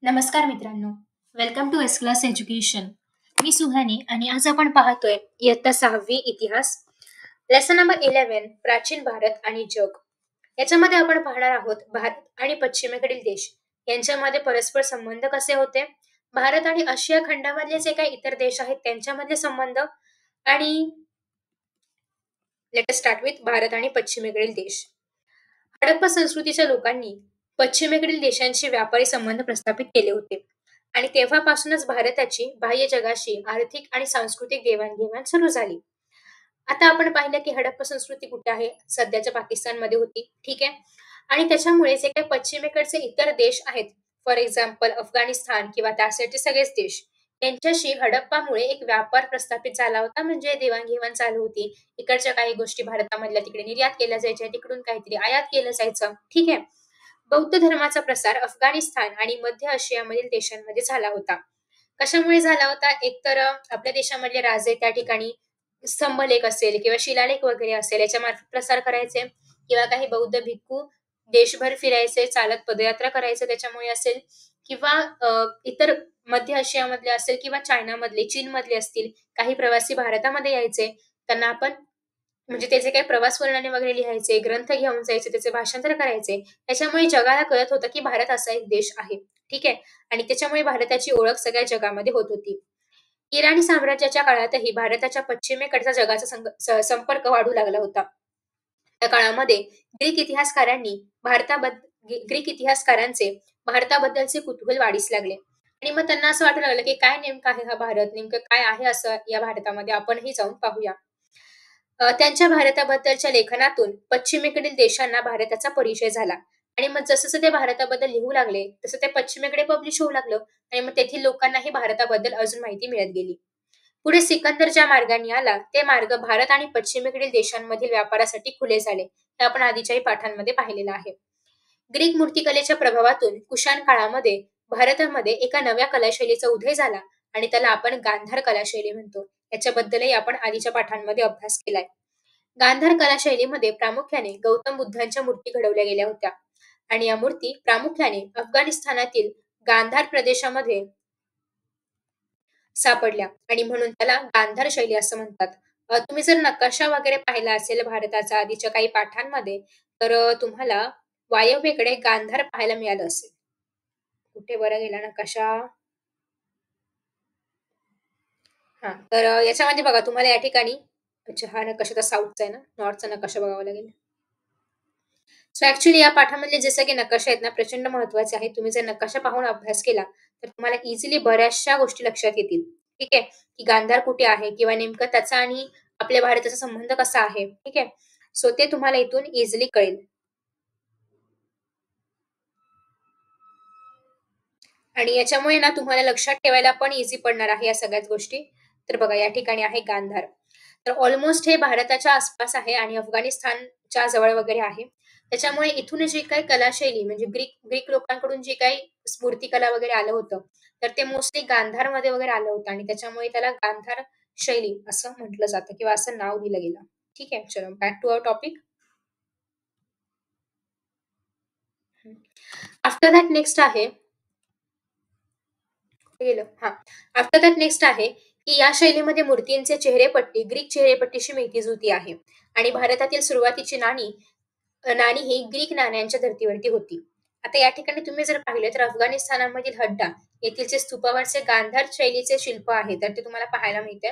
नमस्कार मित्रांनो, welcome to S class education. मी सुहानी आणि आज आपण पाहतोय इयत्ता 6वी इतिहास, लेसन नंबर 11 प्राचीन भारत आणि जग. याच्यामध्ये आपण पाहणार आहोत भारत आणि पश्चिमेकडील देश यांच्यामध्ये परस्पर संबंध कसे होते, भारत आणि आशिया खंडामधले जे काही इतर देश आहेत त्यांच्यामधले संबंध आणि let us start with Bharat आणि पश्चिमेकडील देश. हडप्पा संस्कृतीच्या लोकांनी पश्चिमेकडील देशांशी व्यापारी संबंध प्रस्थापित केले होते आणि तेव्हापासूनच भारताची बाह्य जगाशी आर्थिक आणि सांस्कृतिक देवाणघेवाण सुरू झाली. आता आपण पाहिलं की हडप्पा संस्कृती कुठे आहे? सध्याच्या पाकिस्तानमध्ये होती. ठीक आहे. आणि त्याच्यामुळे जे काही पश्चिमेकडचे इतर देश आहेत, फॉर एक्झाम्पल अफगाणिस्तान किंवा त्यासाठी सगळेच देश, त्यांच्याशी हडप्पामुळे एक व्यापार प्रस्थापित झाला होता, म्हणजे देवाणघेवाण चालू होती. इकडच्या काही गोष्टी भारतामधल्या तिकडे निर्यात केल्या जायच्या, तिकडून काहीतरी आयात केलं जायचं. ठीक आहे. बौद्ध धर्माचा प्रसार अफगाणिस्तान आणि मध्य आशियामधील देशांमध्ये झाला होता. कशामुळे झाला होता? एकतर आपल्या देशामधले राजे त्या ठिकाणी स्तंभलेख असेल किंवा शिलालेख वगैरे असेल याच्यामार्फत प्रसार करायचे, किंवा काही बौद्ध भिक्खू देशभर फिरायचे, चालत पदयात्रा करायचे त्याच्यामुळे असेल, किंवा इतर मध्य आशियामधले असेल किंवा चायनामधले, चीनमधले असतील काही प्रवासी भारतामध्ये यायचे. त्यांना आपण म्हणजे त्याचे काही प्रवास वर्णने वगैरे लिहायचे, ग्रंथ घेऊन जायचे, त्याचे भाषांतर करायचे. त्याच्यामुळे जगाला कळत होतं की भारत असा एक देश आहे. ठीक आहे. आणि त्याच्यामुळे भारताची ओळख सगळ्या जगामध्ये होत होती. इराणी साम्राज्याच्या काळातही भारताच्या पश्चिमेकडचा जगाचा संपर्क वाढू लागला होता. त्या काळामध्ये ग्रीक इतिहासकारांनी ग्रीक इतिहासकारांचे भारताबद्दलचे कुतूहल वाढीस लागले आणि मग त्यांना असं वाटू लागलं की काय नेमकं आहे हा भारत, नेमकं काय आहे असं या भारतामध्ये, आपणही जाऊन पाहूया. त्यांच्या भारताबद्दलच्या लेखनातून पश्चिमेकडील देशांना भारताचा परिचय झाला आणि मग जसं ते भारताबद्दल लिहू लागले तसं ते पश्चिमेकडे पब्लिश होऊ लागलं आणि मग तेथील लोकांनाही भारताबद्दल अजून माहिती मिळत गेली. पुढे सिकंदर ज्या मार्गाने आला ते मार्ग भारत आणि पश्चिमेकडील देशांमधील व्यापारासाठी खुले झाले. हे आपण आधीच्याही पाठांमध्ये पाहिलेलं आहे. ग्रीक मूर्तिकलेच्या प्रभावातून कुशाण काळामध्ये भारतामध्ये एका नव्या कलाशैलीचा उदय झाला आणि त्याला आपण गांधार कलाशैली म्हणतो. याच्याबद्दलही आपण आधीच्या पाठांमध्ये अभ्यास केलाय. गांधार कलाशैलीमध्ये प्रामुख्याने गौतम बुद्धांच्या मूर्ती घडवल्या गेल्या होत्या आणि या मूर्ती प्रामुख्याने अफगाणिस्तानातील गांधार प्रदेशामध्ये सापडल्या आणि म्हणून त्याला गांधार शैली असं म्हणतात. तुम्ही जर नकाशा वगैरे पाहिला असेल भारताचा आधीच्या काही पाठांमध्ये, तर तुम्हाला वायव्येकडे गांधार पाहायला मिळालं असेल. कुठे बरं गेला नकाशा? हा, तर याच्यामध्ये बघा तुम्हाला या ठिकाणी, अच्छा हा नकाशा तर साऊथचा आहे ना, नॉर्थचा नकाशा बघावा लागेल. सो ऍक्च्युली या पाठामधले जे सगळे नकाशे आहेत ना प्रचंड महत्वाचे आहेत. तुम्ही जर नकाशा पाहून अभ्यास केला तर तुम्हाला इझिली बऱ्याचशा गोष्टी लक्षात येतील. ठीक आहे, की गांधार कुठे आहे किंवा नेमकं त्याचा आणि आपल्या भारताचा संबंध कसा आहे. ठीक आहे, सो ते तुम्हाला इथून इझिली कळेल. आणि याच्यामुळे ना तुम्हाला लक्षात ठेवायला पण इझी पडणार आहे या सगळ्याच गोष्टी. तर बघा या ठिकाणी आहे गांधार. तर ऑलमोस्ट हे भारताच्या आसपास आहे आणि अफगाणिस्तानच्या जवळ वगैरे आहे. त्याच्यामुळे इथून जी काही कलाशैली म्हणजे ग्रीक ग्रीक लोकांकडून जी काही मूर्तिकला वगैरे आलं होतं, तर ते मोस्टली गांधारमध्ये वगैरे आलं होतं आणि त्याच्यामुळे त्याला गांधार शैली असं म्हटलं जातं किंवा असं नाव दिलं गेलं. ठीक आहे, चलो back to our topic. After that next आहे गेलं. हां. आफ्टर दॅट नेक्स्ट आहे, की या शैलीमध्ये मूर्तींचे चेहरेपट्टी ग्रीक चेहरेपट्टीशी मिळती-जुळती आहे आणि भारतातील सुरुवातीची नाणी ही ग्रीक नाण्यांच्या धर्तीवरती होती. आता या ठिकाणी तुम्ही जर पाहिलं तर अफगाणिस्तानामधील हड्डा येथील जे स्तूपावरचे गांधार शैलीचे शिल्प आहे, तर ते तुम्हाला पाहायला मिळते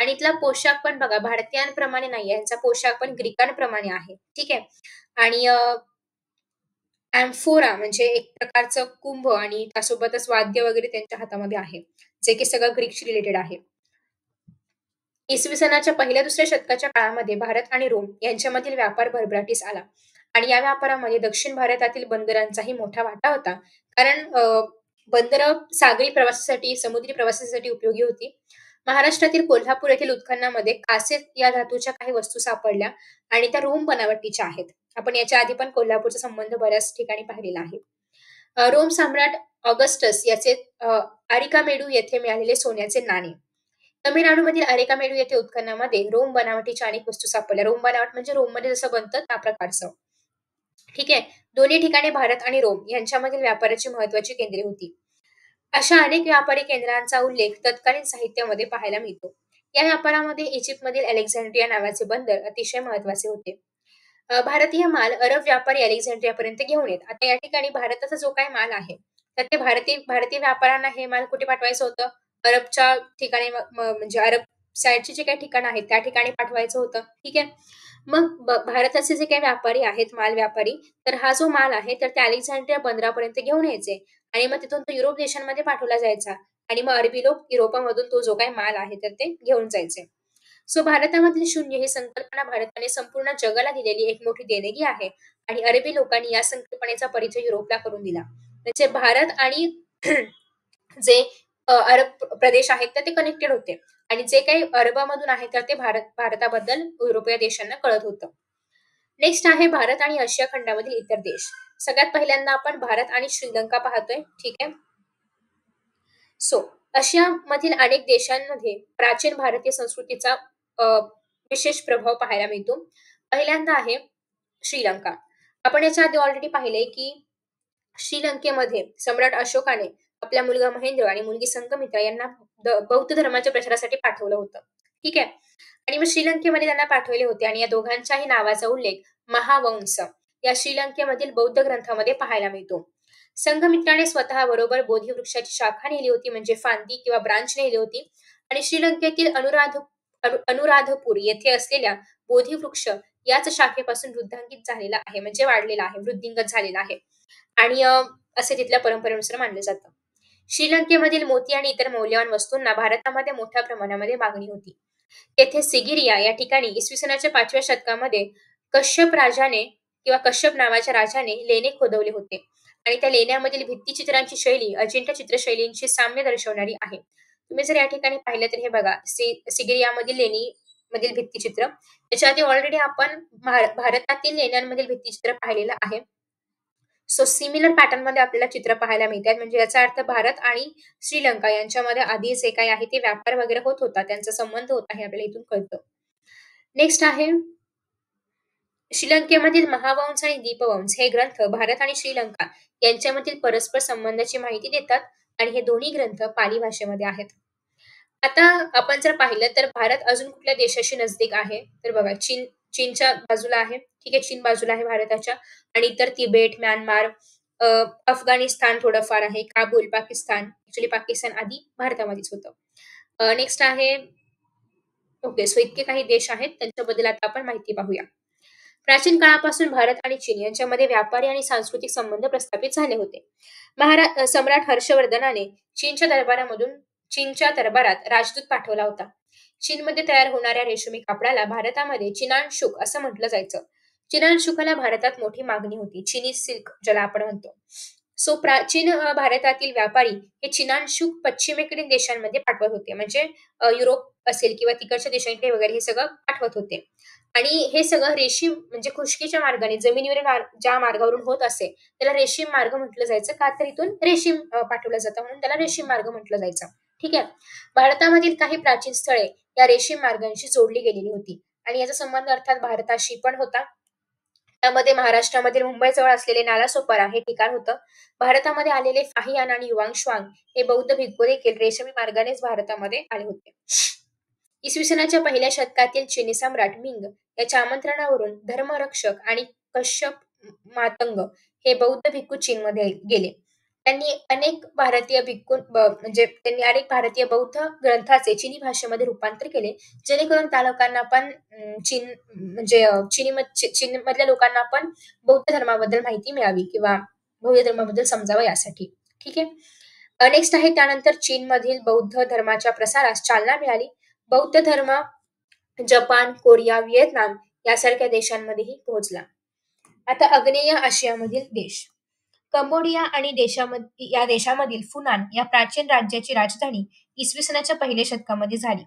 आणि इथला पोशाख पण बघा भारतीयांप्रमाणे नाहीये. यांचा पोशाख पण ग्रीकांप्रमाणे आहे. ठीक आहे. आणि अँफोरा म्हणजे एक प्रकारचं कुंभ आणि त्यासोबतच वाद्य वगैरे त्यांच्या हातामध्ये आहे, जे की सगळं ग्रीकशी रिलेटेड आहे. इसवी सनाच्या पहिल्या-दुसऱ्या शतकाच्या काळामध्ये भारत आणि रोम यांच्यामधील व्यापार भरभराटीस आला आणि या व्यापारामध्ये दक्षिण भारतातील बंदरांचाही मोठा वाटा होता. कारण बंदरं सागरी प्रवासासाठी, समुद्री प्रवासासाठी उपयोगी होती. महाराष्ट्रातील कोल्हापूर येथील उत्खननामध्ये कासेत या धातूच्या काही वस्तू सापडल्या आणि त्या रोम बनावटीच्या आहेत. आपण याच्या आधी पण कोल्हापूरचा संबंध बऱ्याच ठिकाणी पाहिलेला आहे. रोम सम्राट ऑगस्टस याचे अरिकामेडू येथे मिळालेले सोन्याचे नाणे. तमिळनाडूमधील अरिकामेडू येथे उत्खननामध्ये रोम बनावटीच्या अनेक वस्तू सापडल्या. रोम बनावट म्हणजे रोममध्ये जसं बनतं त्या प्रकारचं. ठीक आहे. दोन्ही ठिकाणी भारत आणि रोम यांच्यामधील व्यापाराची महत्वाची केंद्रे होती. अशा अनेक व्यापारी केंद्रांचा उल्लेख तत्कालीन साहित्यामध्ये पाहायला मिळतो. या व्यापारामध्ये इजिप्तमधील अलेक्झांड्रिया नावाचे बंदर अतिशय महत्वाचे होते. भारतीय माल अरब व्यापारी अलेक्झांड्रियापर्यंत घेऊन येत. आता या ठिकाणी भारताचा जो काही माल आहे, तर ते भारतीय भारतीय व्यापाऱ्यांना हे माल कुठे पाठवायचं होतं? अरबच्या ठिकाणी म्हणजे अरब साइडची जे काही ठिकाणं आहेत, त्या ठिकाणी पाठवायचं होतं. ठीक आहे. मग भारताचे जे काही व्यापारी आहेत, माल व्यापारी, तर हा जो माल आहे, तर ते अलेक्झांड्रिया बंदरापर्यंत घेऊन यायचे आणि मग तिथून तो युरोप देशांमध्ये पाठवला जायचा आणि मग अरबी लोक युरोपामधून तो जो काही माल आहे, तर ते घेऊन जायचे. सो भारतामधील शून्य ही संकल्पना भारताने संपूर्ण जगाला दिलेली एक मोठी देणगी आहे आणि अरबी लोकांनी या संकल्पनेचा परिचय युरोपला करून दिला. म्हणजे भारत आणि जे अरब प्रदेश आहेत तर ते कनेक्टेड होते आणि जे काही अरबामधून आहे तर ते भारताबद्दल युरोपीय देशांना कळत होतं. नेक्स्ट आहे भारत आणि आशिया खंडामधील इतर देश. सगळ्यात पहिल्यांदा आपण भारत आणि श्रीलंका पाहतोय. ठीक आहे. सो आशियामधील अनेक देशांमध्ये प्राचीन भारतीय संस्कृतीचा अ, विशेष प्रभाव पाहायला मिळतो. पहिल्यांदा आहे श्रीलंका. आपण याच्या आधी ऑलरेडी पाहिलंय की श्रीलंकेमध्ये सम्राट अशोकाने आपला मुलगा महेंद्र आणि मुलगी संघमित्रा यांना बौद्ध धर्माच्या प्रचारासाठी पाठवलं होतं. ठीक आहे. आणि मग श्रीलंकेमध्ये त्यांना पाठवले होते आणि या दोघांच्याही नावाचा उल्लेख महावंश या श्रीलंकेमधील बौद्ध ग्रंथामध्ये पाहायला मिळतो. संघमित्राने स्वतः बरोबर बोधी वृक्षाची शाखा नेली होती म्हणजे फांदी किंवा ब्रांच नेली होती आणि श्रीलंकेतील अनुराधपूर येथे असलेल्या बोधी वृक्ष याच शाखेपासून वृद्धांगित झालेला आहे म्हणजे वाढलेला आहे, वृद्धिंगत झालेला आहे आणि असे तिथल्या परंपरेनुसार मानलं जातं. श्रीलंकेमधील मोती आणि इतर मौल्यवान वस्तूंना भारतामध्ये मोठ्या प्रमाणामध्ये मागणी होती. तेथे सिगिरिया या ठिकाणी इसवी सनाच्या 5व्या शतकामध्ये कश्यप राजाने किंवा कश्यप नावाच्या राजाने लेणे खोदवले होते आणि त्या लेण्यामधील भित्तिचित्रांची शैली अजिंठा चित्रशैलींशी साम्य दर्शवणारी आहे. तुम्ही जर या ठिकाणी पाहिलं तर हे बघा सिगिरियामधील लेणी मधील भित्तिचित्र. त्याच्या आधी ऑलरेडी आपण भारतातील लेण्यांमधील भित्तिचित्र पाहिलेलं आहे. सो सिमिलर पॅटर्न मध्ये आपल्याला चित्र पाहायला मिळतात म्हणजे याचा अर्थ भारत आणि श्रीलंका यांच्यामध्ये आधी जे काही आहे ते व्यापार वगैरे होत होता त्यांचा संबंध होता हे आपल्याला इथून कळतं. नेक्स्ट आहे श्रीलंकेमधील महावंश आणि दीपवंश हे ग्रंथ भारत आणि श्रीलंका यांच्यामधील परस्पर संबंधाची माहिती देतात आणि हे दोन्ही ग्रंथ पाली भाषेमध्ये आहेत. आता आपण जर पाहिलं तर भारत अजून कुठल्या देशाशी नजदीक आहे तर बघा चीनच्या बाजूला आहे. ठीक आहे. चीन बाजूला आहे भारताच्या आणि इतर तिबेट, म्यानमार, अ, अफगाणिस्तान थोडंफार आहे, काबूल, पाकिस्तान. ऍक्च्युली पाकिस्तान आधी भारतामध्येच होतं. नेक्स्ट आहे ओके. सो इतके काही देश आहेत त्यांच्याबद्दल आता आपण माहिती पाहूया. प्राचीन काळापासून भारत आणि चीन यांच्यामध्ये व्यापारी आणि सांस्कृतिक संबंध प्रस्थापित झाले होते. सम्राट हर्षवर्धनाने चीनच्या दरबारात राजदूत पाठवला होता. चीनमध्ये तयार होणाऱ्या रेशमी कापडाला भारतामध्ये चिनानशुक असं म्हटलं जायचं. चिनानशुकाला भारतात मोठी मागणी होती. चिनी सिल्क ज्याला आपण म्हणतो. सो प्राचीन भारतातील व्यापारी हे चिनानशुक पश्चिमेकडील देशांमध्ये पाठवत होते. म्हणजे युरोप असेल किंवा तिकडच्या देशांकडे वगैरे हे सगळं पाठवत होते. आणि हे सगळं रेशीम म्हणजे खुष्कीच्या मार्गाने जमिनीवरील ज्या मार्गावरून होत असे त्याला रेशीम मार्ग म्हटलं जायचं का तर इथून रेशीम पाठवलं जातं म्हणून त्याला रेशीम मार्ग म्हटलं जायचं. ठीक आहे. भारतामधील काही प्राचीन स्थळे या रेशीम मार्गांशी जोडली गेलेली होती आणि याचा संबंध अर्थात भारताशी पण होता. त्यामध्ये महाराष्ट्रामधील मुंबई जवळ असलेले नालासोपारा हे ठिकाण होतं. भारतामध्ये आलेले फाहियान आणि युवांग हे बौद्ध भिक्खू देखील रेशमी मार्गानेच भारतामध्ये आले होते. इसवी सनाच्या पहिल्या शतकातील चीनी सम्राट मिंग याच्या आमंत्रणावरून धर्मरक्षक आणि कश्यप मातंग हे बौद्ध भिक्खू चीनमध्ये गेले. त्यांनी अनेक भारतीय बौद्ध ग्रंथाचे चिनी भाषेमध्ये रूपांतर केले जेणेकरून त्या लोकांना पण चीन मधल्या लोकांना पण बौद्ध धर्माबद्दल माहिती मिळावी किंवा बौद्ध धर्माबद्दल समजावं यासाठी. ठीक आहे. नेक्स्ट आहे त्यानंतर चीनमधील बौद्ध धर्माच्या प्रसारास चालना मिळाली. बौद्ध धर्म जपान, कोरिया, व्हिएतनाम यासारख्या देशांमध्येही पोहोचला. आता आग्नेय आशियामधील देश. कंबोडिया आणि या देशामधील फुनान या प्राचीन राज्याची राजधानी इसवी सनाच्या पहिल्या शतकामध्ये झाली.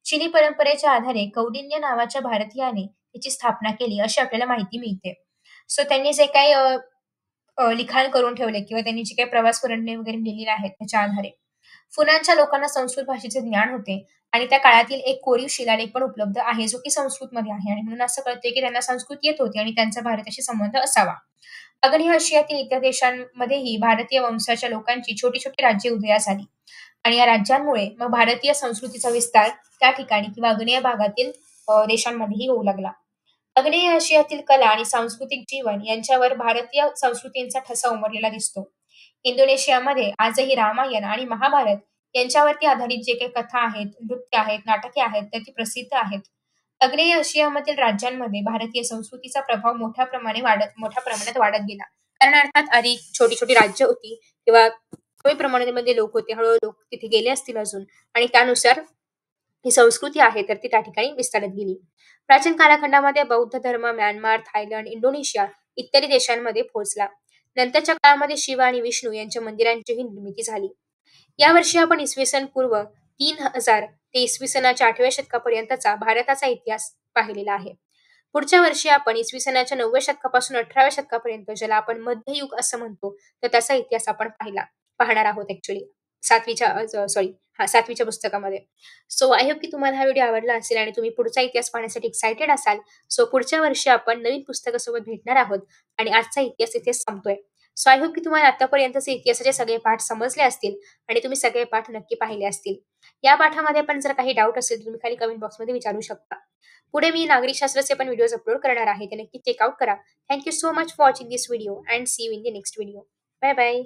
चिनी परंपरेच्या आधारे कौंडिन्य नावाच्या भारतीयाने त्याची स्थापना केली अशी आपल्याला माहिती मिळते. सो त्यांनी जे काही लिखाण करून ठेवले किंवा त्यांनी जे काही प्रवास वर्णने वगैरे लिहिलेले आहेत त्याच्या आधारे फुनानच्या लोकांना संस्कृत भाषेचे ज्ञान होते आणि त्या काळातील एक कोरीव शिलालेख पण उपलब्ध आहे जो की संस्कृतमध्ये आहे आणि म्हणून असं कळते की त्यांना संस्कृत येत होती आणि त्यांचा भारताशी संबंध असावा. आग्नेय आशियातील इतर देशांमध्येही भारतीय वंशाच्या लोकांची छोटी छोटी राज्ये उदयास आली आणि या राज्यांमुळे मग भारतीय संस्कृतीचा विस्तार त्या ठिकाणी किंवा आग्नेय भागातील देशांमध्येही होऊ लागला. आग्नेय आशियातील कला आणि सांस्कृतिक जीवन यांच्यावर भारतीय संस्कृतींचा ठसा उमटलेला दिसतो. इंडोनेशियामध्ये आजही रामायण आणि महाभारत यांच्यावरती आधारित जे काही कथा आहेत, नृत्य आहेत, नाटके आहेत, तर ती प्रसिद्ध आहेत. आग्नेय आशियामधील राज्यांमध्ये भारतीय संस्कृतीचा प्रभाव मोठ्या प्रमाणात वाढत गेला. कारण अर्थात आधी छोटी-छोटी राज्य होती किंवा कमी प्रमाणामध्ये लोक होते. हळू लोक तिथे गेले असतील अजून आणि त्यानुसार ही संस्कृती आहे तर ती त्या ठिकाणी विस्तारत गेली. प्राचीन कालखंडामध्ये बौद्ध धर्म म्यानमार, थायलंड, इंडोनेशिया इत्यादी देशांमध्ये पोहोचला. नंतरच्या काळामध्ये शिव आणि विष्णू यांच्या मंदिरांचीही निर्मिती झाली. यावर्षी आपण इसवी सन पूर्व 3000 ते इसवी सनाच्या 8व्या शतकापर्यंतचा भारताचा इतिहास पाहिलेला आहे. पुढच्या वर्षी आपण इसवी सनाच्या 9व्या शतकापासून 18व्या शतकापर्यंत ज्याला आपण मध्ययुग असं म्हणतो, तर त्याचा इतिहास आपण पाहणार आहोत ॲक्चुअली 7वीच्या पुस्तकामध्ये. सो आय होप की तुम्हाला हा व्हिडिओ आवडला असेल आणि तुम्ही पुढचा इतिहास पाहण्यासाठी एक्साइटेड असाल. सो पुढच्या वर्षी आपण नवीन पुस्तकासोबत भेटणार आहोत आणि आजचा इतिहास इथेच संपतोय. सो आय होप की तुम्हाला आतापर्यंतचे इतिहासाचे सगळे पाठ समजले असतील आणि तुम्ही सगळे पाठ नक्की पाहिले असतील. या पाठामध्ये पण जर काही डाऊट असेल तर तुम्ही खाली कमेंट बॉक्समध्ये विचारू शकता. पुढे मी नागरिकशास्त्राचे पण व्हिडिओज अपलोड करणार आहे. ते नक्की चेकआउट करा. Thank you so much for watching this video and see you in the next video. Bye bye.